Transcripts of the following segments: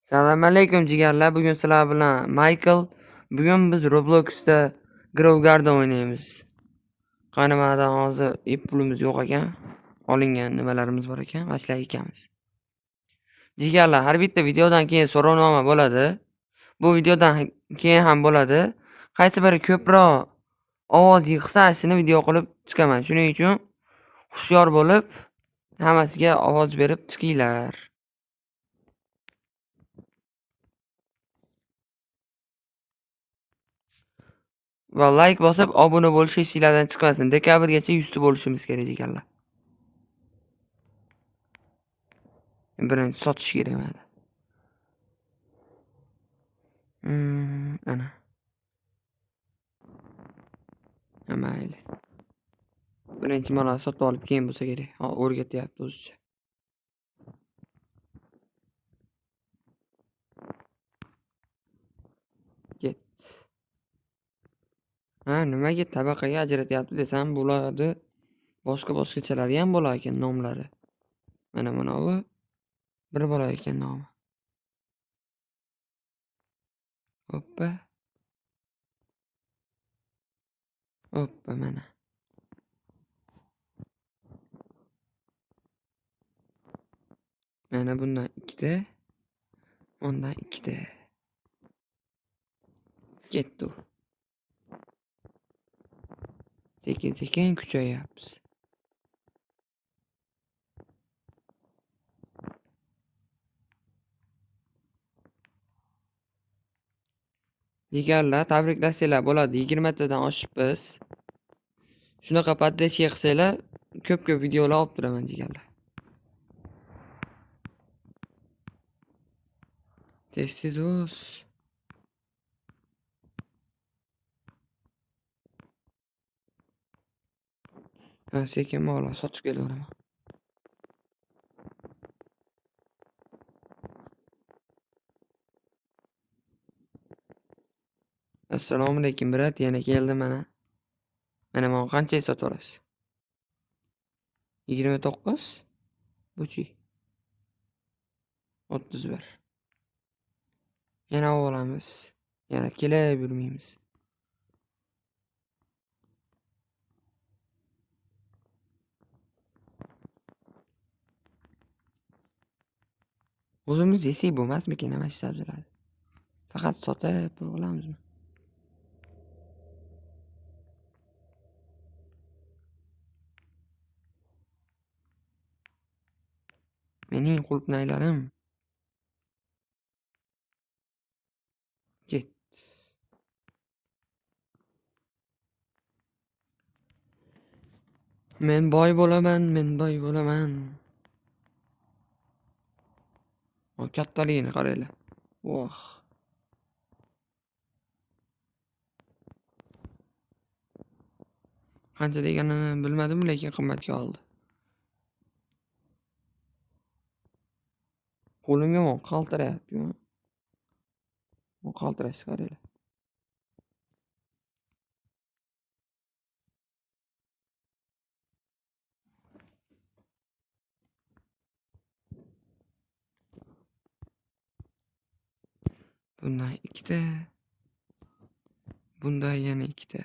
Assalomu alaykum jigarlar. Bugun sizlar bilan Michael. Bugun biz Robloxda Grow Garden o'ynaymiz. Qanimada hozir pulimiz yo'q ekan. Olingan nimalarimiz bor ekan, bashlar ekanmiz. Jigarlar, har bitta videodan keyin so'rovnoma bo'ladi. Bu videodan keyin ham bo'ladi. Qaysi biri ko'proq ovoz yig'sa, shuni video qilib chiqaman. Shuning uchun hushyor bo'lib, hammasiga ovoz berib chiqinglar. Va like bosib, obuna bo'lish esinglardan chiqmasin. Dekabrgacha 100 ta bo'lishimiz kerak ekanlar. Birinchi sotish kerak mana. Ana. Mayli. Birinchi mana sotib olib keyin bo'lsa kerak. O'rgatyapti o'zicha. Ket. Nimaga tabaqaga ajratyapti desam bo'ladi. Boshqachalari ham bo'lar ekan nomlari. Mana bu bir bo'lar ekan nomi. Hoppa. Hoppa mana. Mana bundan 2 ta. Ondan 2 ta. Ketdi. Sekin kuchayapmiz. Jigarlar, tabriklasanglar bo'ladi. 20 tadan oshibmiz. Shunaqa poddechiga qilsanglar, ko'p videolar olib turaman jigarlar. Tez o'z. Sekin mola sotib kelaveraman. Assalomu alaykum brat, yana keldim mana. Mana men qanchaga sotib olasiz? 29. Buchi. 31. Yana olamiz. Yana kelib yurmaymiz. O'zimiz yesak bo'lmasmikin nima ish sabzalari? Faqat sotib pul olamizmi? Mening qulupnaylarim. Ket. Men boy bo'laman. O kattaligini qaranglar. Voh. Qancha deganini bilmadim, lekin qimmatga oldi. Qo'lim yomon qaltirayapti. Bu qaltirash qaranglar. Bundan 2 ta. Bundan yana 2 ta.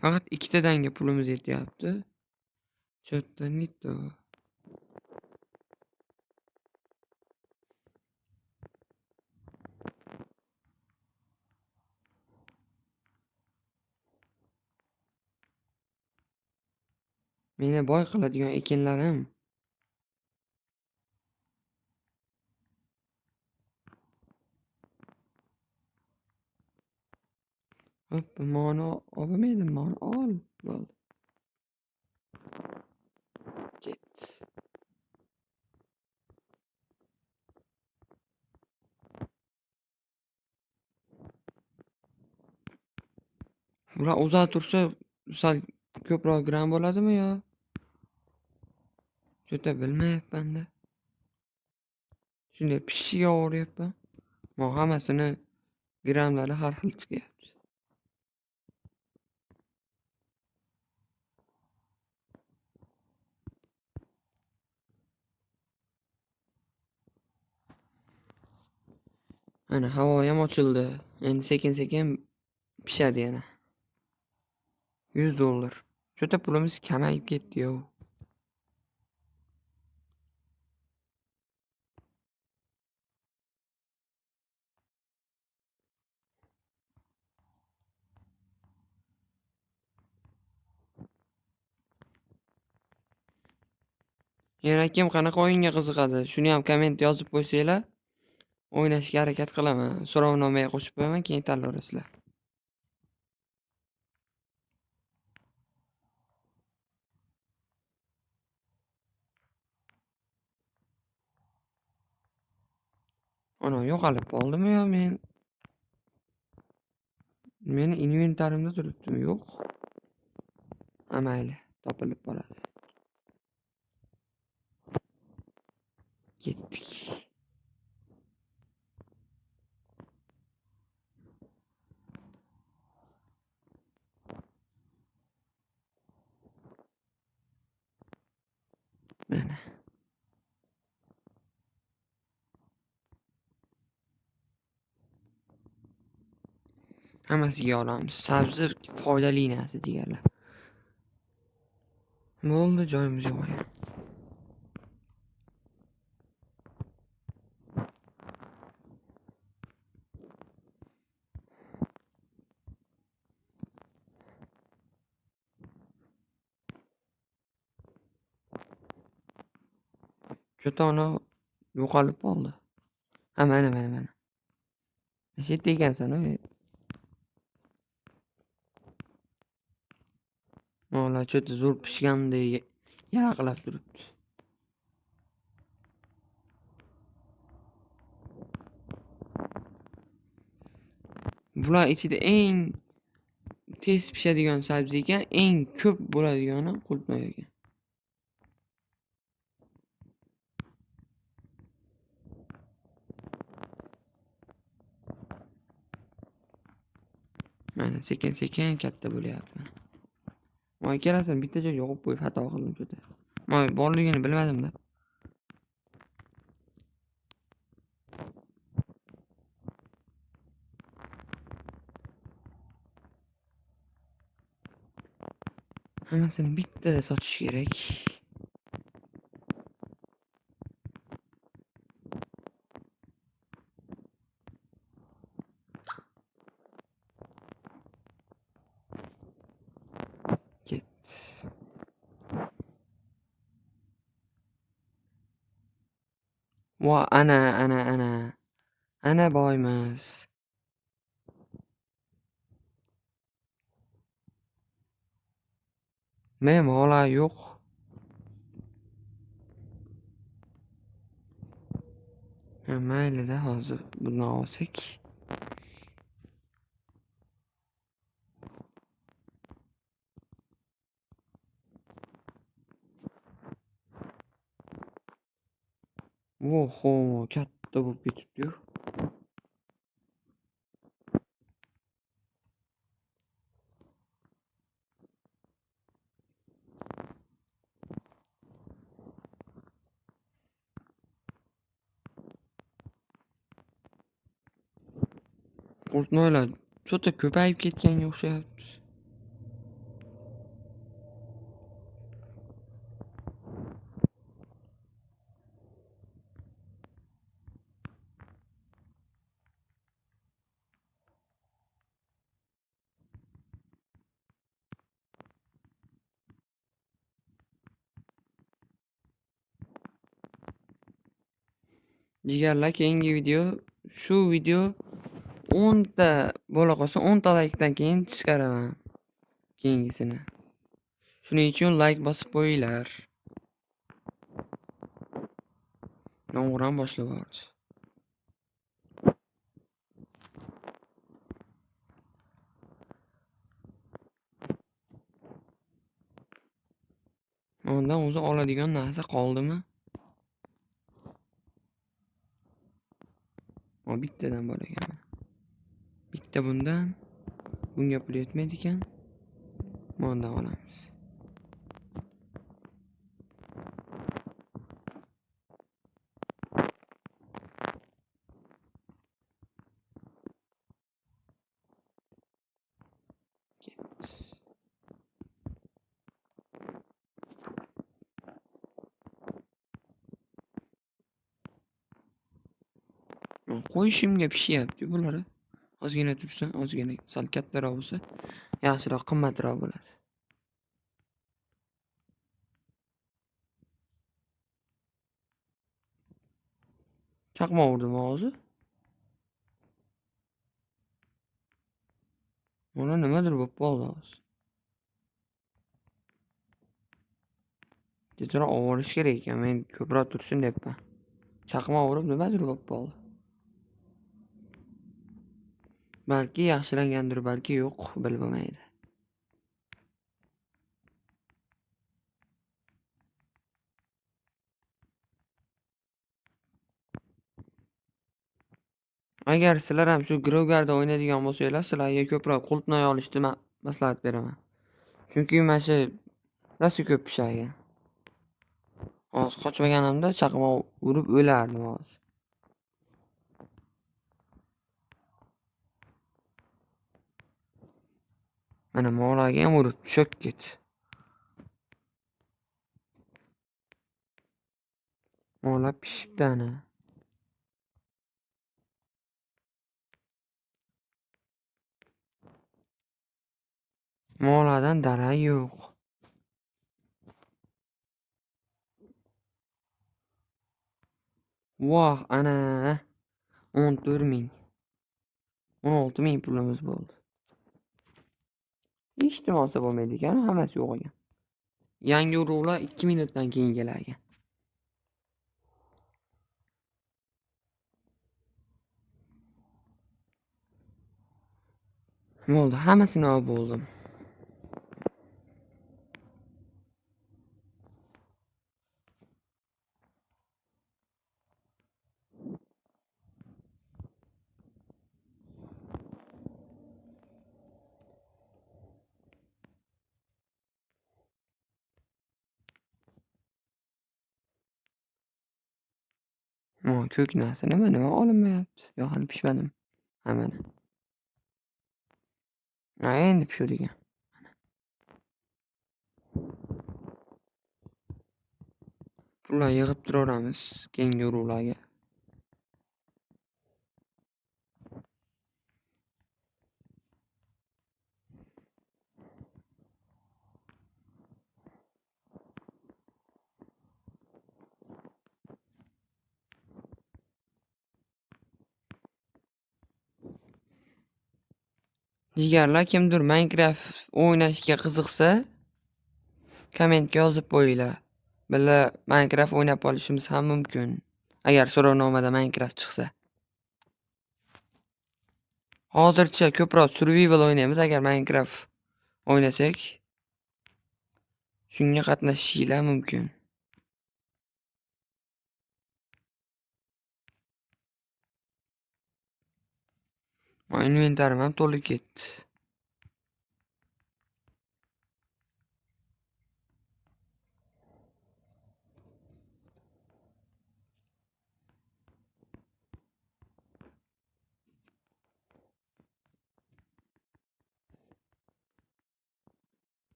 Faqat 2 tadanga pulimiz yetyapti. Cho'tta nitto. Meni boy qiladigan ekinlarim. Hop, mani olmaydim, mani ol. Bo'ldi. Ket. Bular uzoq tursa, sal ko'proq gram bo'ladimi yo? Juda bilmayapman-da. Shunday pishiga o'ryapman. Men hammasini gramlari har xil chiqyapti. Ana havoyam ochildi. Endi sekin-sekin pishadi yana. $100. Juda pulimiz kamayib ketdi-yu. Yana kim qanaqa o'yinga qiziqadi? Shuni ham komment yozib qo'ysanglar, o'ynashga harakat qilaman. So'rovnomaga qo'shib qo'yaman, keyin tanlayverasizlar. Ana yo'qolib qoldimi yo meni inventarimda turibdimi? Yo'q. Ha mayli, topilib qoladi. Ketdik. Mana. Hammasiga olamiz. Sabzi foydali narsa deganlar. Bo'ldi, joyimiz yo'q. Cho'toni yo'qolib qoldi. Ha mana. Shetda ekansan-ku. Mola cho'ti zo'r pishgandek yaraqlab turibdi. Bular ichida eng tez pishadigan sabzi ekan, eng ko'p bo'ladigani qulupnoy ekan. Mana sekin-sekin katta bo'lyapti. Moy kerasin bitta joyga yo'qib qo'yib xato qildim juda. Moy borligini bilmadim-da. Hammasini bittada sotish kerak. Ket. Va ana boymiz. Mola yo'q. Mayli-da, hozir bundan olsak. Oho, katta bo'lib ketibdi-yu. Qulupnoylar cho'ta ko'payib ketganga o'xshayapti. Jigarlar, keyingi video, shu video 10 ta bo'la qolsa 10 ta likedan keyin chiqaraman keyingisini. Shuning uchun like bosib qo'yinglar. Yomg'ir ham boshlab yubordi. Undan o'zi oladigan narsa qoldimi? Bittadan bor ekan. Bitta bundan, bunga pul yetmaydi ekan. Bundan olamiz. Qo'yishimga pishyapti bular. Ozgina tursa, ozgina sal kattaroq bo'lsa, yaxshiroq, qimmatroq bo'ladi. Chaqmoq urdim hozir. Mana nimadir bo'lib qoldi hozir. Tezroq ovorish kerak ekan. Men ko'proq tursin debman. Chaqmoq urib nimadir bo'lib qoldi. Balki yaxshilangandir, balki yo'q, bilib bo'lmaydi. Agar sizlar ham shu Growgar'da o'ynaydigan bo'lsanglar, sizlarga ko'proq qulupnay olishni maslahat beraman. Chunki mana shu rosa ko'p pishagan. Hozir qochmaganimda chaqmoq urib o'lardim hozir. Mana molaga ham urib tushib ketdi. Mola pishibdi ana. Moladan darak yo'q. Voh, ana 14.000. 16.000 pulimiz bo'ldi. Hech nima olsa bo'lmaydi ekan, hammasi yo'q ekan. Yangi urug'lar 2 minutdan keyin kelar ekan. Bo'ldi, hammasini olib bo'ldim. Ko'k narsa nima olinmayapti? Yo, hali pishmadim. Mana. Endi pishadi ekan. Pullar yig'ib turaveramiz keyingi urug'larga. Jigarlar, kimdir Minecraft o'ynashga qiziqsa, kommentga yozib qo'yinglar. Birga Minecraft o'ynab olishimiz ham mumkin. Agar so'rovnomada Minecraft chiqsa. Hozircha ko'proq survival o'ynaymiz. Agar Minecraft o'ynasak, shunga qatnashishinglar mumkin. Inventarim ham to'lib ketdi.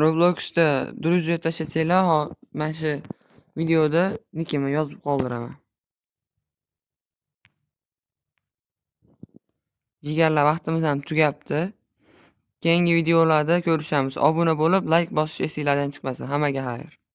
Robloxda druziya tashlasanglar, mana shu videoda nikimni yozib qoldiraman. Jigarlar, vaqtimiz ham tugabdi. Keyingi videolarda ko'rishamiz. Obuna bo'lib, like bosish esingizdan chiqmasin. Hammaga xayr.